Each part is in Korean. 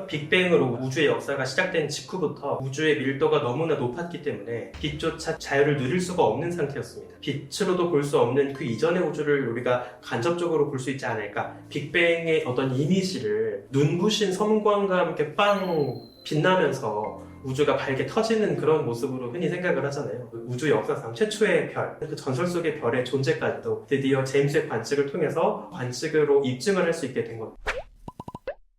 빅뱅으로 우주의 역사가 시작된 직후부터 우주의 밀도가 너무나 높았기 때문에 빛조차 자유를 누릴 수가 없는 상태였습니다. 빛으로도 볼 수 없는 그 이전의 우주를 우리가 간접적으로 볼 수 있지 않을까. 빅뱅의 어떤 이미지를 눈부신 섬광과 함께 빵 빛나면서 우주가 밝게 터지는 그런 모습으로 흔히 생각을 하잖아요. 우주 역사상 최초의 별, 그 전설 속의 별의 존재까지도 드디어 제임스의 관측을 통해서 관측으로 입증을 할 수 있게 된 겁니다.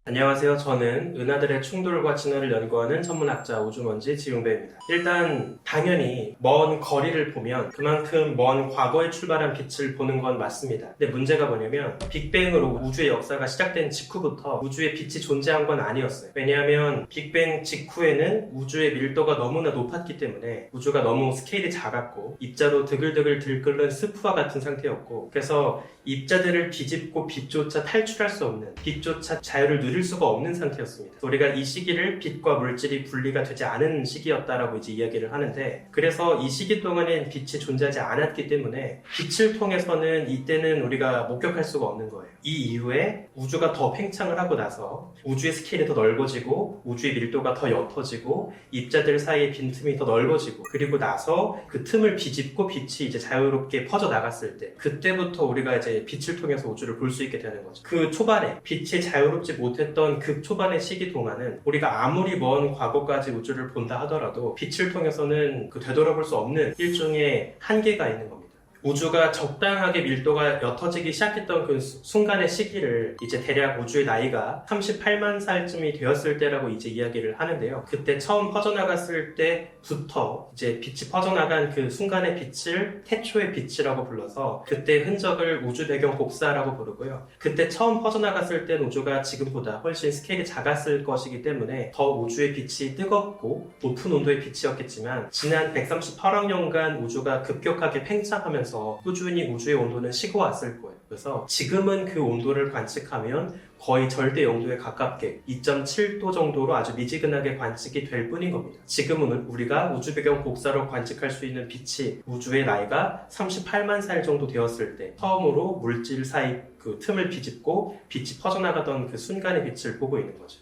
안녕하세요. 저는 은하들의 충돌과 진화를 연구하는 천문학자 우주먼지 지용배입니다. 일단 당연히 먼 거리를 보면 그만큼 먼 과거에 출발한 빛을 보는 건 맞습니다. 근데 문제가 뭐냐면 빅뱅으로 우주의 역사가 시작된 직후부터 우주에 빛이 존재한 건 아니었어요. 왜냐하면 빅뱅 직후에는 우주의 밀도가 너무나 높았기 때문에 우주가 너무 스케일이 작았고 입자도 드글드글 들끓는 스프와 같은 상태였고, 그래서 입자들을 뒤집고 빛조차 탈출할 수 없는, 빛조차 자유를 누릴 수가 없는 상태였습니다. 우리가 이 시기를 빛과 물질이 분리가 되지 않은 시기였다라고 이제 이야기를 하는데, 그래서 이 시기 동안엔 빛이 존재하지 않았기 때문에 빛을 통해서는 이때는 우리가 목격할 수가 없는 거예요. 이 이후에 우주가 더 팽창을 하고 나서 우주의 스케일이 더 넓어지고 우주의 밀도가 더 옅어지고 입자들 사이의 빈틈이 더 넓어지고, 그리고 나서 그 틈을 비집고 빛이 이제 자유롭게 퍼져 나갔을 때, 그때부터 우리가 이제 빛을 통해서 우주를 볼 수 있게 되는 거죠. 그 초반에 빛이 자유롭지 못했던 그 초반의 시기 동안은 우리가 아무리 먼 과거까지 우주를 본다 하더라도 빛을 통해서는 그 되돌아볼 수 없는 일종의 한계가 있는 겁니다. 우주가 적당하게 밀도가 옅어지기 시작했던 그 순간의 시기를 이제 대략 우주의 나이가 38만 살쯤이 되었을 때라고 이제 이야기를 하는데요. 그때 처음 퍼져나갔을 때부터 이제 빛이 퍼져나간 그 순간의 빛을 태초의 빛이라고 불러서 그때 흔적을 우주 배경 복사라고 부르고요. 그때 처음 퍼져나갔을 땐 우주가 지금보다 훨씬 스케일이 작았을 것이기 때문에 더 우주의 빛이 뜨겁고 높은 온도의 빛이었겠지만, 지난 138억 년간 우주가 급격하게 팽창하면서 꾸준히 우주의 온도는 식어왔을 거예요. 그래서 지금은 그 온도를 관측하면 거의 절대 영도에 가깝게 2.7도 정도로 아주 미지근하게 관측이 될 뿐인 겁니다. 지금은 우리가 우주 배경 복사로 관측할 수 있는 빛이 우주의 나이가 38만 살 정도 되었을 때 처음으로 물질 사이 그 틈을 비집고 빛이 퍼져나가던 그 순간의 빛을 보고 있는 거죠.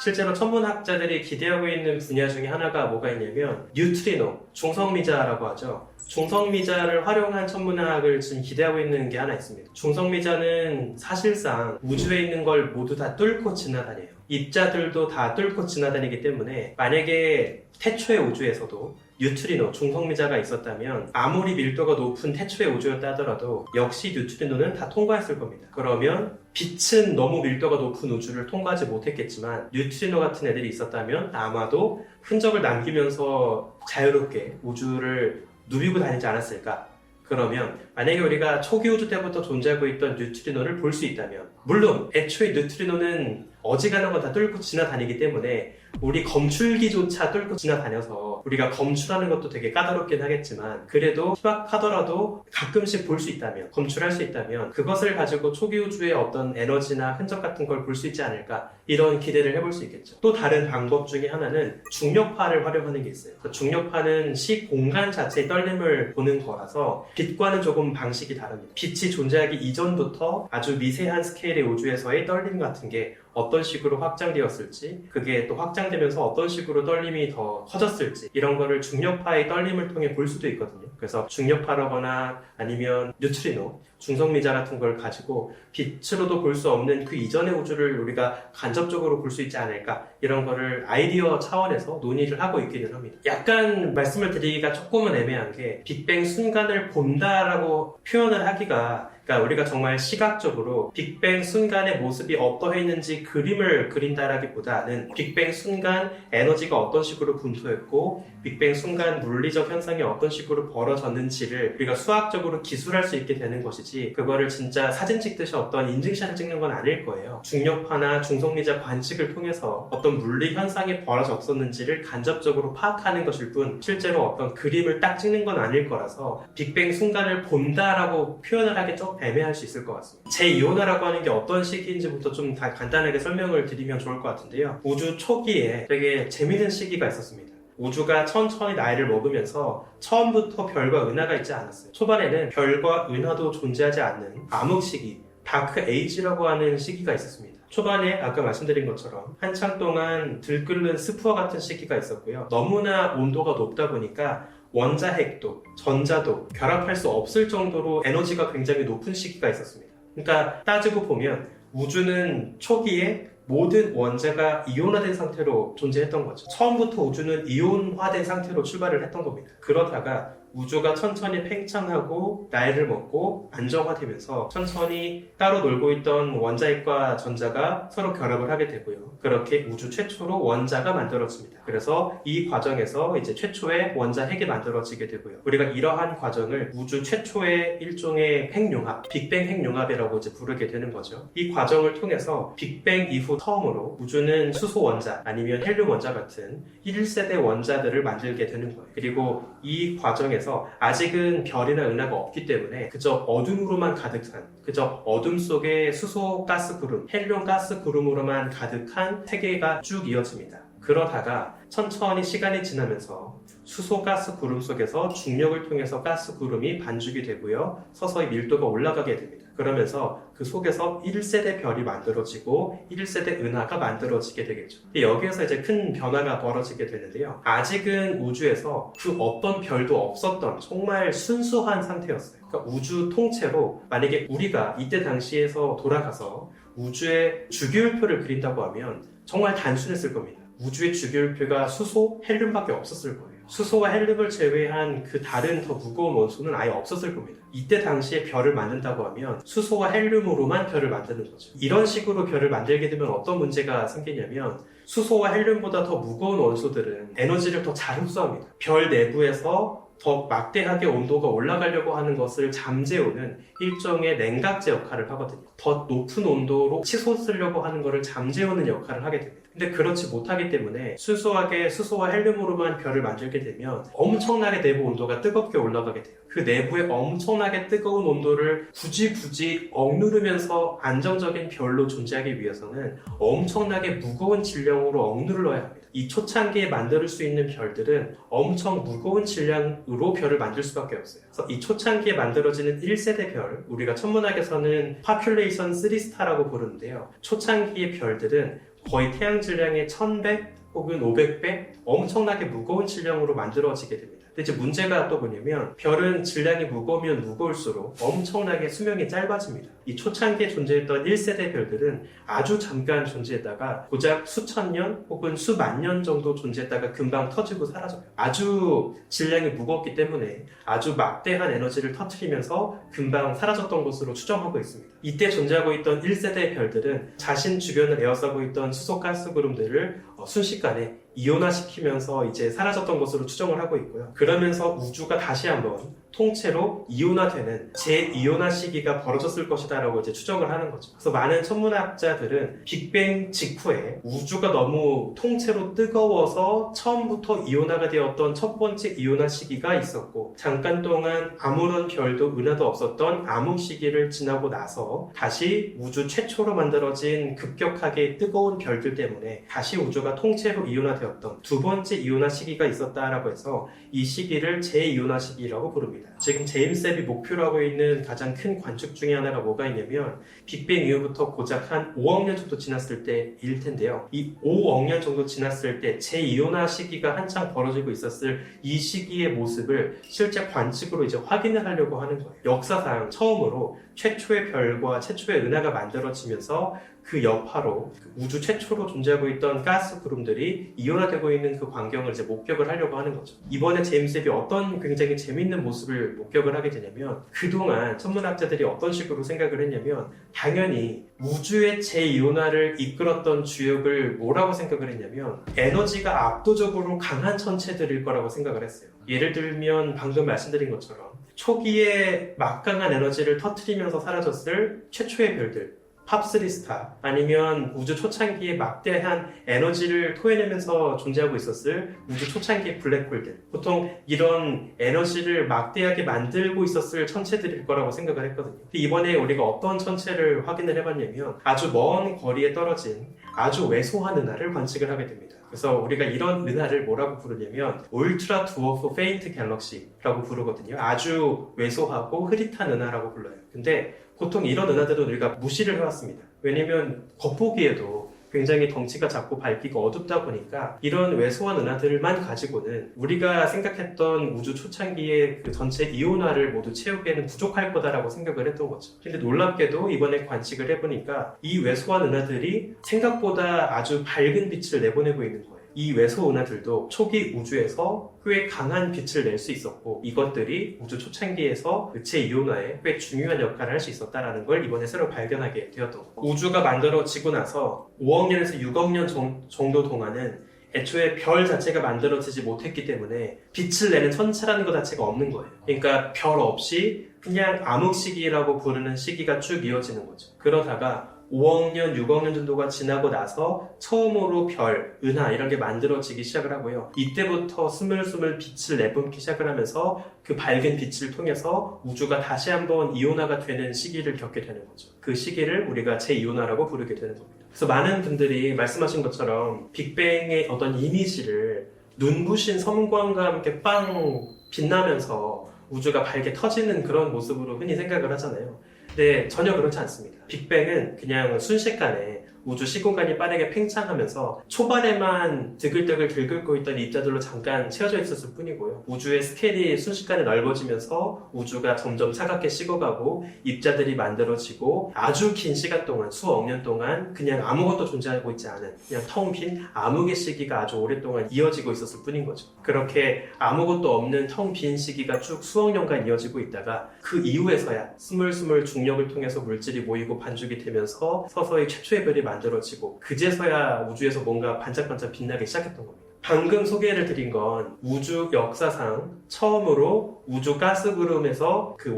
실제로 천문학자들이 기대하고 있는 분야 중에 하나가 뭐가 있냐면 뉴트리노, 중성미자라고 하죠. 중성미자를 활용한 천문학을 지금 기대하고 있는 게 하나 있습니다. 중성미자는 사실상 우주에 있는 걸 모두 다 뚫고 지나다녀요. 입자들도 다 뚫고 지나다니기 때문에 만약에 태초의 우주에서도 뉴트리노, 중성미자가 있었다면 아무리 밀도가 높은 태초의 우주였다 하더라도 역시 뉴트리노는 다 통과했을 겁니다. 그러면 빛은 너무 밀도가 높은 우주를 통과하지 못했겠지만 뉴트리노 같은 애들이 있었다면 아마도 흔적을 남기면서 자유롭게 우주를 누비고 다니지 않았을까? 그러면 만약에 우리가 초기 우주 때부터 존재하고 있던 뉴트리노를 볼 수 있다면, 물론 애초에 뉴트리노는 어지간한 건 다 뚫고 지나다니기 때문에 우리 검출기조차 뚫고 지나다녀서 우리가 검출하는 것도 되게 까다롭긴 하겠지만, 그래도 희박하더라도 가끔씩 볼 수 있다면, 검출할 수 있다면 그것을 가지고 초기 우주의 어떤 에너지나 흔적 같은 걸 볼 수 있지 않을까, 이런 기대를 해볼 수 있겠죠. 또 다른 방법 중에 하나는 중력파를 활용하는 게 있어요. 중력파는 시공간 자체의 떨림을 보는 거라서 빛과는 조금 방식이 다릅니다. 빛이 존재하기 이전부터 아주 미세한 스케일의 우주에서의 떨림 같은 게 어떤 식으로 확장되었을지, 그게 또 확장되면서 어떤 식으로 떨림이 더 커졌을지, 이런 거를 중력파의 떨림을 통해 볼 수도 있거든요. 그래서 중력파라거나 아니면 뉴트리노, 중성미자 같은 걸 가지고 빛으로도 볼 수 없는 그 이전의 우주를 우리가 간접적으로 볼 수 있지 않을까, 이런 거를 아이디어 차원에서 논의를 하고 있기는 합니다. 약간 말씀을 드리기가 조금은 애매한 게, 빅뱅 순간을 본다라고 표현을 하기가, 그러니까 우리가 정말 시각적으로 빅뱅 순간의 모습이 어떠했는지 그림을 그린다라기보다는 빅뱅 순간 에너지가 어떤 식으로 분포했고 빅뱅 순간 물리적 현상이 어떤 식으로 벌어졌는지를 우리가 수학적으로 기술할 수 있게 되는 것이지, 그거를 진짜 사진 찍듯이 어떤 인증샷을 찍는 건 아닐 거예요. 중력파나 중성미자 관측을 통해서 어떤 물리 현상이 벌어졌었는지를 간접적으로 파악하는 것일 뿐, 실제로 어떤 그림을 딱 찍는 건 아닐 거라서 빅뱅 순간을 본다라고 표현을 하기 좀 애매할 수 있을 것 같습니다. 제2온화라고 하는 게 어떤 시기인지부터 좀 간단하게 설명을 드리면 좋을 것 같은데요. 우주 초기에 되게 재밌는 시기가 있었습니다. 우주가 천천히 나이를 먹으면서 처음부터 별과 은하가 있지 않았어요. 초반에는 별과 은하도 존재하지 않는 암흑 시기, 다크 에이지라고 하는 시기가 있었습니다. 초반에 아까 말씀드린 것처럼 한창 동안 들끓는 스프와 같은 시기가 있었고요. 너무나 온도가 높다 보니까 원자핵도 전자도 결합할 수 없을 정도로 에너지가 굉장히 높은 시기가 있었습니다. 그러니까 따지고 보면 우주는 초기에 모든 원자가 이온화된 상태로 존재했던 거죠. 처음부터 우주는 이온화된 상태로 출발을 했던 겁니다. 그러다가 우주가 천천히 팽창하고 나이를 먹고 안정화되면서 천천히 따로 놀고 있던 원자핵과 전자가 서로 결합을 하게 되고요. 그렇게 우주 최초로 원자가 만들어집니다. 그래서 이 과정에서 이제 최초의 원자핵이 만들어지게 되고요. 우리가 이러한 과정을 우주 최초의 일종의 핵융합, 빅뱅 핵융합이라고 이제 부르게 되는 거죠. 이 과정을 통해서 빅뱅 이후 처음으로 우주는 수소 원자 아니면 헬륨 원자 같은 1세대 원자들을 만들게 되는 거예요. 그리고 이 과정에서 아직은 별이나 은하가 없기 때문에 그저 어둠으로만 가득한, 그저 어둠 속에 수소 가스 구름, 헬륨 가스 구름으로만 가득한 세계가 쭉 이어집니다. 그러다가 천천히 시간이 지나면서 수소 가스 구름 속에서 중력을 통해서 가스 구름이 반죽이 되고요. 서서히 밀도가 올라가게 됩니다. 그러면서 그 속에서 1세대 별이 만들어지고 1세대 은하가 만들어지게 되겠죠. 여기에서 이제 큰 변화가 벌어지게 되는데요. 아직은 우주에서 그 어떤 별도 없었던 정말 순수한 상태였어요. 그러니까 우주 통째로 만약에 우리가 이때 당시에서 돌아가서 우주의 주기율표를 그린다고 하면 정말 단순했을 겁니다. 우주의 주기율표가 수소, 헬륨밖에 없었을 거예요. 수소와 헬륨을 제외한 그 다른 더 무거운 원소는 아예 없었을 겁니다. 이때 당시에 별을 만든다고 하면 수소와 헬륨으로만 별을 만드는 거죠. 이런 식으로 별을 만들게 되면 어떤 문제가 생기냐면 수소와 헬륨보다 더 무거운 원소들은 에너지를 더 잘 흡수합니다. 별 내부에서 더 막대하게 온도가 올라가려고 하는 것을 잠재우는 일종의 냉각제 역할을 하거든요. 더 높은 온도로 치솟으려고 하는 것을 잠재우는 역할을 하게 됩니다. 근데 그렇지 못하기 때문에 순수하게 수소와 헬륨으로만 별을 만들게 되면 엄청나게 내부 온도가 뜨겁게 올라가게 돼요. 그 내부의 엄청나게 뜨거운 온도를 굳이 억누르면서 안정적인 별로 존재하기 위해서는 엄청나게 무거운 질량으로 억누르러야 합니다. 이 초창기에 만들 수 있는 별들은 엄청 무거운 질량으로 별을 만들 수밖에 없어요. 그래서 이 초창기에 만들어지는 1세대 별, 우리가 천문학에서는 population 3스타라고 부르는데요. 초창기의 별들은 거의 태양 질량의 1000배 혹은 500배 엄청나게 무거운 질량으로 만들어지게 됩니다. 근데 이제 문제가 또 뭐냐면 별은 질량이 무거우면 무거울수록 엄청나게 수명이 짧아집니다. 이 초창기에 존재했던 1세대 별들은 아주 잠깐 존재했다가 고작 수천 년 혹은 수만 년 정도 존재했다가 금방 터지고 사라져요. 아주 질량이 무겁기 때문에 아주 막대한 에너지를 터뜨리면서 금방 사라졌던 것으로 추정하고 있습니다. 이때 존재하고 있던 1세대 별들은 자신 주변을 에워싸고 있던 수소가스 구름들을 순식간에 이온화시키면서 이제 사라졌던 것으로 추정을 하고 있고요. 그러면서 우주가 다시 한번 통째로 이온화되는 제2온화 시기가 벌어졌을 것이다 라고 이제 추정을 하는 거죠. 그래서 많은 천문학자들은 빅뱅 직후에 우주가 너무 통째로 뜨거워서 처음부터 이온화가 되었던 첫 번째 이온화 시기가 있었고, 잠깐 동안 아무런 별도 은하도 없었던 암흑 시기를 지나고 나서 다시 우주 최초로 만들어진 급격하게 뜨거운 별들 때문에 다시 우주가 통째로 이온화되었던 두 번째 이온화 시기가 있었다라고 해서 이 시기를 제2온화 시기라고 부릅니다. 지금 제임스 웹이 목표로 하고 있는 가장 큰 관측 중에 하나가 뭐가 있냐면 빅뱅 이후부터 고작 한 5억 년 정도 지났을 때일 텐데요. 이 5억 년 정도 지났을 때 제2온화 시기가 한창 벌어지고 있었을 이 시기의 모습을 실제 관측으로 이제 확인을 하려고 하는 거예요. 역사상 처음으로 최초의 별과 최초의 은하가 만들어지면서 그 여파로 우주 최초로 존재하고 있던 가스 구름들이 이온화되고 있는 그 광경을 이제 목격을 하려고 하는 거죠. 이번에 제임스 웹이 어떤 굉장히 재밌는 모습을 목격을 하게 되냐면, 그동안 천문학자들이 어떤 식으로 생각을 했냐면 당연히 우주의 제2온화를 이끌었던 주역을 뭐라고 생각을 했냐면 에너지가 압도적으로 강한 천체들일 거라고 생각을 했어요. 예를 들면 방금 말씀드린 것처럼 초기에 막강한 에너지를 터뜨리면서 사라졌을 최초의 별들, 팝3스타, 아니면 우주 초창기에 막대한 에너지를 토해내면서 존재하고 있었을 우주 초창기의 블랙홀들, 보통 이런 에너지를 막대하게 만들고 있었을 천체들일 거라고 생각을 했거든요. 이번에 우리가 어떤 천체를 확인을 해봤냐면 아주 먼 거리에 떨어진 아주 왜소한 은하를 관측을 하게 됩니다. 그래서 우리가 이런 은하를 뭐라고 부르냐면 울트라 드워프 페인트 갤럭시라고 부르거든요. 아주 왜소하고 흐릿한 은하라고 불러요. 근데 보통 이런 은하들은 우리가 무시를 해왔습니다. 왜냐면 겉보기에도 굉장히 덩치가 작고 밝기가 어둡다 보니까 이런 왜소한 은하들만 가지고는 우리가 생각했던 우주 초창기의 그 전체 이온화를 모두 채우기에는 부족할 거다라고 생각을 했던 거죠. 근데 놀랍게도 이번에 관측을 해보니까 이 왜소한 은하들이 생각보다 아주 밝은 빛을 내보내고 있는 거예요. 이 왜소 은하들도 초기 우주에서 꽤 강한 빛을 낼 수 있었고 이것들이 우주 초창기에서 체 이온화에 꽤 중요한 역할을 할 수 있었다는 걸 이번에 새로 발견하게 되었던 거예요. 우주가 만들어지고 나서 5억 년에서 6억 년 정도 동안은 애초에 별 자체가 만들어지지 못했기 때문에 빛을 내는 천체라는 것 자체가 없는 거예요. 그러니까 별 없이 그냥 암흑 시기라고 부르는 시기가 쭉 이어지는 거죠. 그러다가 5억 년, 6억 년 정도가 지나고 나서 처음으로 별, 은하 이런 게 만들어지기 시작을 하고요. 이때부터 스물스물 빛을 내뿜기 시작을 하면서 그 밝은 빛을 통해서 우주가 다시 한번 이온화가 되는 시기를 겪게 되는 거죠. 그 시기를 우리가 제2온화라고 부르게 되는 겁니다. 그래서 많은 분들이 말씀하신 것처럼 빅뱅의 어떤 이미지를 눈부신 섬광과 함께 빵 빛나면서 우주가 밝게 터지는 그런 모습으로 흔히 생각을 하잖아요. 근데 전혀 그렇지 않습니다. 빅뱅은 그냥 순식간에 우주 시공간이 빠르게 팽창하면서 초반에만 드글드글 들끓고 있던 입자들로 잠깐 채워져 있었을 뿐이고요. 우주의 스케일이 순식간에 넓어지면서 우주가 점점 차갑게 식어가고 입자들이 만들어지고 아주 긴 시간 동안 수억 년 동안 그냥 아무것도 존재하고 있지 않은 그냥 텅 빈 암흑의 시기가 아주 오랫동안 이어지고 있었을 뿐인 거죠. 그렇게 아무것도 없는 텅 빈 시기가 쭉 수억 년간 이어지고 있다가 그 이후에서야 스물스물 중력을 통해서 물질이 모이고 반죽이 되면서 서서히 최초의 별이 만들어지고 그제서야 우주에서 뭔가 반짝반짝 빛나기 시작했던 겁니다. 방금 소개를 드린 건 우주 역사상 처음으로 우주 가스구름에서 그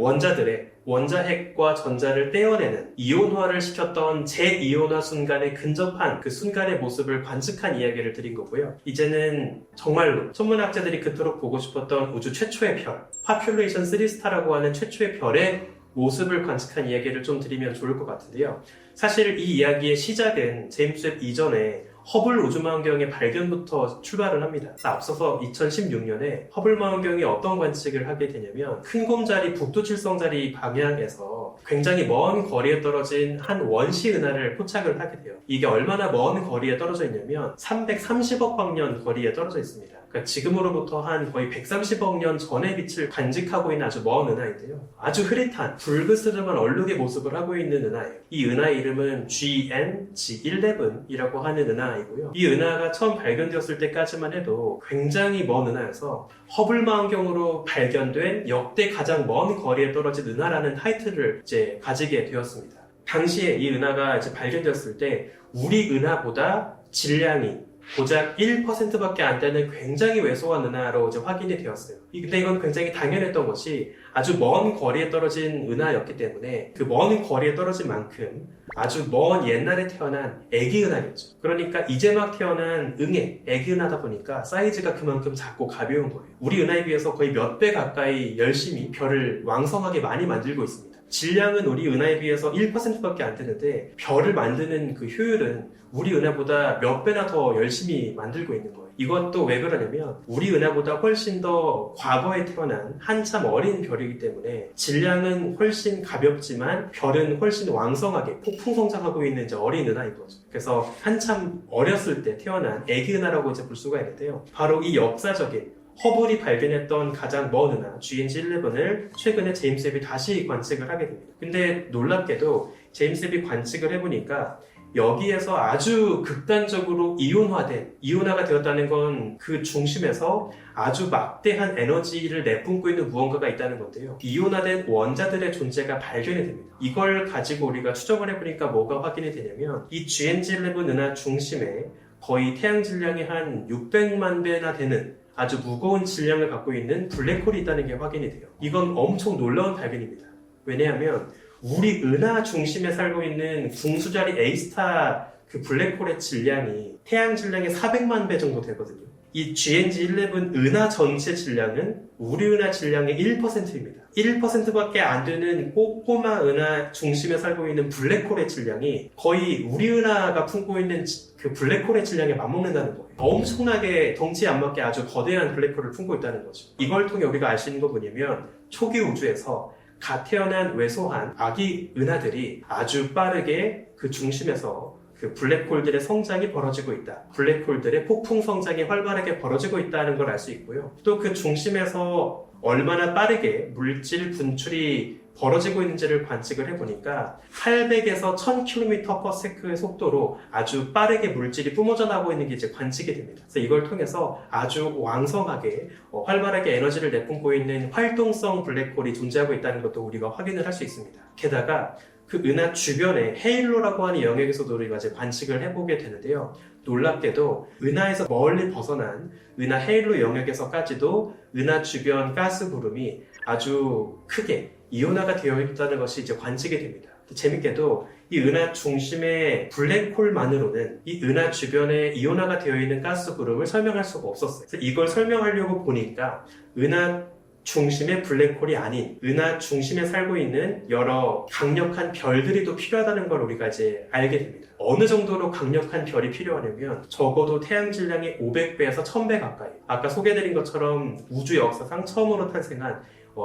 원자핵과 전자를 떼어내는 이온화를 시켰던 제2온화 순간에 근접한 그 순간의 모습을 관측한 이야기를 드린 거고요. 이제는 정말로 천문학자들이 그토록 보고 싶었던 우주 최초의 별, 파퓰레이션 3스타라고 하는 최초의 별의 모습을 관측한 이야기를 좀 드리면 좋을 것 같은데요. 사실 이 이야기의 시작은 제임스 웹 이전에 허블 우주망원경의 발견부터 출발을 합니다. 앞서서 2016년에 허블 망원경이 어떤 관측을 하게 되냐면 큰 곰자리 북두칠성자리 방향에서 굉장히 먼 거리에 떨어진 한 원시 은하를 포착을 하게 돼요. 이게 얼마나 먼 거리에 떨어져 있냐면 330억 광년 거리에 떨어져 있습니다. 그러니까 지금으로부터 한 거의 130억 년 전의 빛을 간직하고 있는 아주 먼 은하인데요. 아주 흐릿한 불그스름한 얼룩의 모습을 하고 있는 은하예요. 이 은하의 이름은 GN-G11이라고 하는 은하이고요. 이 은하가 처음 발견되었을 때까지만 해도 굉장히 먼 은하여서 허블 망원경으로 발견된 역대 가장 먼 거리에 떨어진 은하라는 타이틀을 이제 가지게 되었습니다. 당시에 이 은하가 이제 발견되었을 때 우리 은하보다 질량이 고작 1%밖에 안 되는 굉장히 왜소한 은하로 이제 확인이 되었어요. 근데 이건 굉장히 당연했던 것이 아주 먼 거리에 떨어진 은하였기 때문에 그 먼 거리에 떨어진 만큼 아주 먼 옛날에 태어난 애기 은하겠죠. 그러니까 이제 막 태어난 애기 은하다 보니까 사이즈가 그만큼 작고 가벼운 거예요. 우리 은하에 비해서 거의 몇 배 가까이 열심히 별을 왕성하게 많이 만들고 있습니다. 질량은 우리 은하에 비해서 1%밖에 안 되는데 별을 만드는 그 효율은 우리 은하보다 몇 배나 더 열심히 만들고 있는 거예요. 이것도 왜 그러냐면 우리 은하보다 훨씬 더 과거에 태어난 한참 어린 별이기 때문에 질량은 훨씬 가볍지만 별은 훨씬 왕성하게 폭풍 성장하고 있는 이제 어린 은하인 거죠. 그래서 한참 어렸을 때 태어난 애기 은하라고 이제 볼 수가 있는데요. 바로 이 역사적인 허블이 발견했던 가장 먼 은하 GN-G11을 최근에 제임스 웹이 다시 관측을 하게 됩니다. 근데 놀랍게도 제임스 웹이 관측을 해보니까 여기에서 아주 극단적으로 이온화가 되었다는 건 그 중심에서 아주 막대한 에너지를 내뿜고 있는 무언가가 있다는 건데요. 이온화된 원자들의 존재가 발견이 됩니다. 이걸 가지고 우리가 추정을 해보니까 뭐가 확인이 되냐면 이 GN-G11 은하 중심에 거의 태양 질량이 한 600만 배나 되는 아주 무거운 질량을 갖고 있는 블랙홀이 있다는 게 확인이 돼요. 이건 엄청 놀라운 발견입니다. 왜냐하면 우리 은하 중심에 살고 있는 궁수자리 A스타 그 블랙홀의 질량이 태양 질량의 400만 배 정도 되거든요. 이 GN-G11 은하 전체 질량은 우리 은하 질량의 1%입니다. 1%밖에 안 되는 꼬꼬마 은하 중심에 살고 있는 블랙홀의 질량이 거의 우리 은하가 품고 있는 그 블랙홀의 질량에 맞먹는다는 거예요. 엄청나게 덩치에 안 맞게 아주 거대한 블랙홀을 품고 있다는 거죠. 이걸 통해 우리가 알 수 있는 거 뭐냐면 초기 우주에서 갓 태어난 왜소한 아기 은하들이 아주 빠르게 그 중심에서 그 블랙홀들의 성장이 벌어지고 있다. 블랙홀들의 폭풍 성장이 활발하게 벌어지고 있다는 걸 알 수 있고요. 또 그 중심에서 얼마나 빠르게 물질 분출이 벌어지고 있는지를 관측을 해보니까 800에서 1000km/s의 속도로 아주 빠르게 물질이 뿜어져 나오고 있는 게 이제 관측이 됩니다. 그래서 이걸 통해서 아주 왕성하게 활발하게 에너지를 내뿜고 있는 활동성 블랙홀이 존재하고 있다는 것도 우리가 확인을 할 수 있습니다. 게다가 그 은하 주변에 헤일로라고 하는 영역에서도 우리가 이제 관측을 해보게 되는데요. 놀랍게도 은하에서 멀리 벗어난 은하 헤일로 영역에서까지도 은하 주변 가스 구름이 아주 크게 이온화가 되어 있다는 것이 이제 관측이 됩니다. 재밌게도 이 은하 중심의 블랙홀만으로는 이 은하 주변에 이온화가 되어 있는 가스 구름을 설명할 수가 없었어요. 그래서 이걸 설명하려고 보니까 은하 중심의 블랙홀이 아닌 은하 중심에 살고 있는 여러 강력한 별들이 또 필요하다는 걸 우리가 이제 알게 됩니다. 어느 정도로 강력한 별이 필요하냐면 적어도 태양 질량의 500배에서 1000배 가까이, 아까 소개해드린 것처럼 우주 역사상 처음으로 탄생한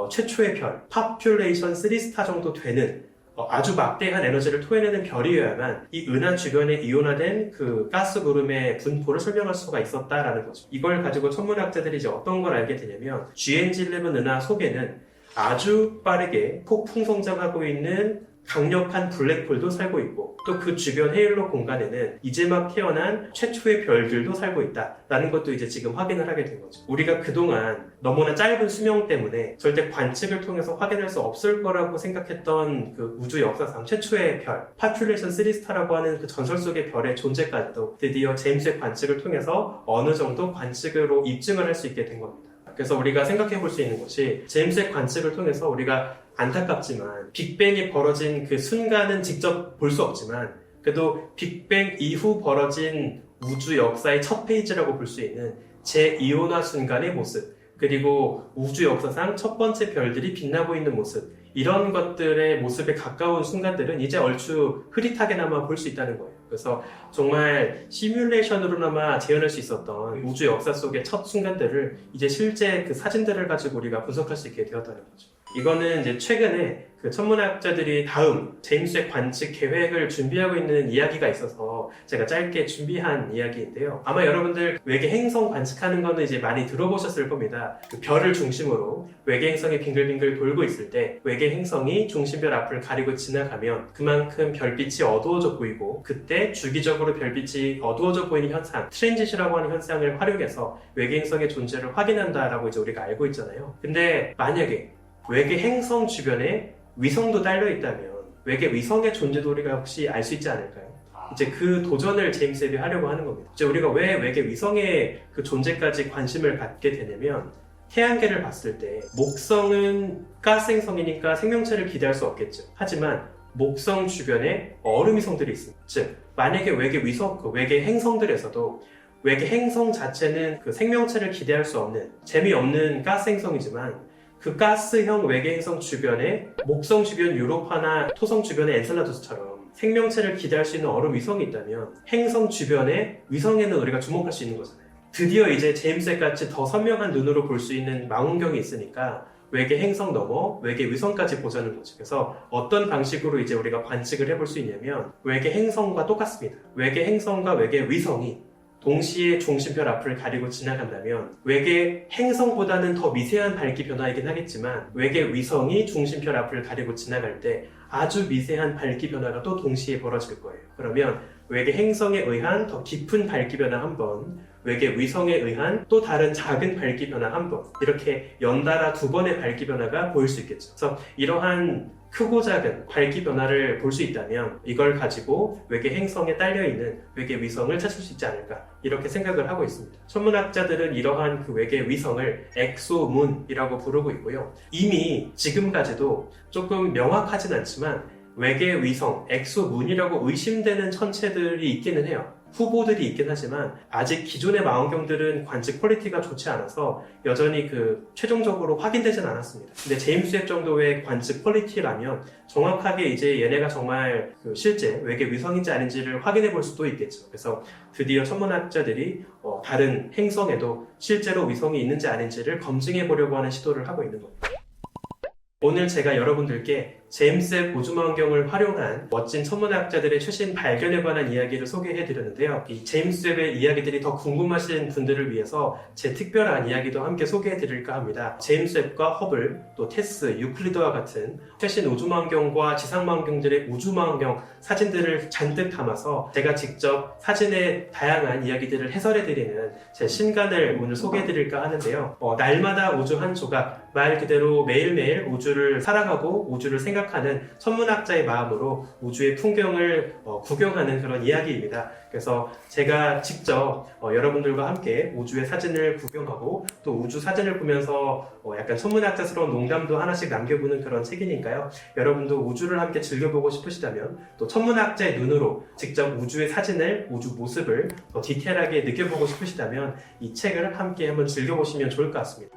최초의 별, 파퓰레이션 3스타 정도 되는 아주 막대한 에너지를 토해내는 별이어야만 이 은하 주변에 이온화된 그 가스 구름의 분포를 설명할 수가 있었다라는 거죠. 이걸 가지고 천문학자들이 이제 어떤 걸 알게 되냐면 GN11 은하 속에는 아주 빠르게 폭풍 성장하고 있는 강력한 블랙홀도 살고 있고 또 그 주변 헤일로 공간에는 이제 막 태어난 최초의 별들도 살고 있다라는 것도 이제 지금 확인을 하게 된 거죠. 우리가 그동안 너무나 짧은 수명 때문에 절대 관측을 통해서 확인할 수 없을 거라고 생각했던 그 우주 역사상 최초의 별, 파퓰레이션 3스타라고 하는 그 전설 속의 별의 존재까지도 드디어 제임스의 관측을 통해서 어느 정도 관측으로 입증을 할 수 있게 된 겁니다. 그래서 우리가 생각해 볼 수 있는 것이 제임스의 관측을 통해서 우리가 안타깝지만 빅뱅이 벌어진 그 순간은 직접 볼 수 없지만 그래도 빅뱅 이후 벌어진 우주 역사의 첫 페이지라고 볼 수 있는 재이온화 순간의 모습, 그리고 우주 역사상 첫 번째 별들이 빛나고 있는 모습, 이런 것들의 모습에 가까운 순간들은 이제 얼추 흐릿하게나마 볼 수 있다는 거예요. 그래서 정말 시뮬레이션으로나마 재현할 수 있었던 우주 역사 속의 첫 순간들을 이제 실제 그 사진들을 가지고 우리가 분석할 수 있게 되었다는 거죠. 이거는 이제 최근에 그 천문학자들이 다음 제임스의 관측 계획을 준비하고 있는 이야기가 있어서 제가 짧게 준비한 이야기인데요. 아마 여러분들 외계 행성 관측하는 거는 이제 많이 들어보셨을 겁니다. 그 별을 중심으로 외계 행성이 빙글빙글 돌고 있을 때 외계 행성이 중심별 앞을 가리고 지나가면 그만큼 별빛이 어두워져 보이고, 그때 주기적으로 별빛이 어두워져 보이는 현상, 트랜짓이라고 하는 현상을 활용해서 외계 행성의 존재를 확인한다라고 이제 우리가 알고 있잖아요. 근데 만약에 외계 행성 주변에 위성도 딸려 있다면 외계 위성의 존재도 우리가 혹시 알 수 있지 않을까요? 이제 그 도전을 제임스 웹이 하려고 하는 겁니다. 이제 우리가 왜 외계 위성의 그 존재까지 관심을 갖게 되냐면, 태양계를 봤을 때 목성은 가스 행성이니까 생명체를 기대할 수 없겠죠. 하지만 목성 주변에 얼음 위성들이 있습니다. 즉 만약에 외계 위성, 그 외계 행성들에서도 외계 행성 자체는 그 생명체를 기대할 수 없는 재미없는 가스 행성이지만 그 가스형 외계 행성 주변에 목성 주변 유로파나 토성 주변의 엔셀라두스처럼 생명체를 기대할 수 있는 얼음 위성이 있다면 행성 주변의 위성에는 우리가 주목할 수 있는 거잖아요. 드디어 이제 제임스 같이 더 선명한 눈으로 볼 수 있는 망원경이 있으니까 외계 행성 넘어 외계 위성까지 보자는 거죠. 그래서 어떤 방식으로 이제 우리가 관측을 해볼 수 있냐면 외계 행성과 똑같습니다. 외계 행성과 외계 위성이 동시에 중심별 앞을 가리고 지나간다면 외계 행성보다는 더 미세한 밝기 변화이긴 하겠지만 외계 위성이 중심별 앞을 가리고 지나갈 때 아주 미세한 밝기 변화가 또 동시에 벌어질 거예요. 그러면 외계 행성에 의한 더 깊은 밝기 변화 한 번, 외계 위성에 의한 또 다른 작은 밝기 변화 한 번, 이렇게 연달아 두 번의 밝기 변화가 보일 수 있겠죠. 그래서 이러한 크고 작은 밝기 변화를 볼 수 있다면 이걸 가지고 외계 행성에 딸려있는 외계 위성을 찾을 수 있지 않을까, 이렇게 생각을 하고 있습니다. 천문학자들은 이러한 그 외계 위성을 엑소문이라고 부르고 있고요. 이미 지금까지도 조금 명확하진 않지만 외계 위성, 엑소문이라고 의심되는 천체들이 있기는 해요. 후보들이 있긴 하지만 아직 기존의 망원경들은 관측 퀄리티가 좋지 않아서 여전히 그 최종적으로 확인되진 않았습니다. 근데 제임스 웹 정도의 관측 퀄리티라면 정확하게 이제 얘네가 정말 그 실제 외계 위성인지 아닌지를 확인해 볼 수도 있겠죠. 그래서 드디어 천문학자들이 다른 행성에도 실제로 위성이 있는지 아닌지를 검증해 보려고 하는 시도를 하고 있는 겁니다. 오늘 제가 여러분들께 제임스 웹 우주망원경을 활용한 멋진 천문학자들의 최신 발견에 관한 이야기를 소개해드렸는데요. 이 제임스 웹의 이야기들이 더 궁금하신 분들을 위해서 제 특별한 이야기도 함께 소개해드릴까 합니다. 제임스 웹과 허블, 또 테스, 유클리드와 같은 최신 우주망원경과 지상망원경들의 우주망원경 사진들을 잔뜩 담아서 제가 직접 사진의 다양한 이야기들을 해설해드리는 제 신간을 오늘 소개해드릴까 하는데요. 날마다 우주 한 조각, 말 그대로 매일매일 우주를 살아가고 우주를 생각하는 천문학자의 마음으로 우주의 풍경을 구경하는 그런 이야기입니다. 그래서 제가 직접 여러분들과 함께 우주의 사진을 구경하고 또 우주 사진을 보면서 약간 천문학자스러운 농담도 하나씩 남겨보는 그런 책이니까요. 여러분도 우주를 함께 즐겨보고 싶으시다면 또 천문학자의 눈으로 직접 우주의 사진을, 우주 모습을 더 디테일하게 느껴보고 싶으시다면 이 책을 함께 한번 즐겨보시면 좋을 것 같습니다.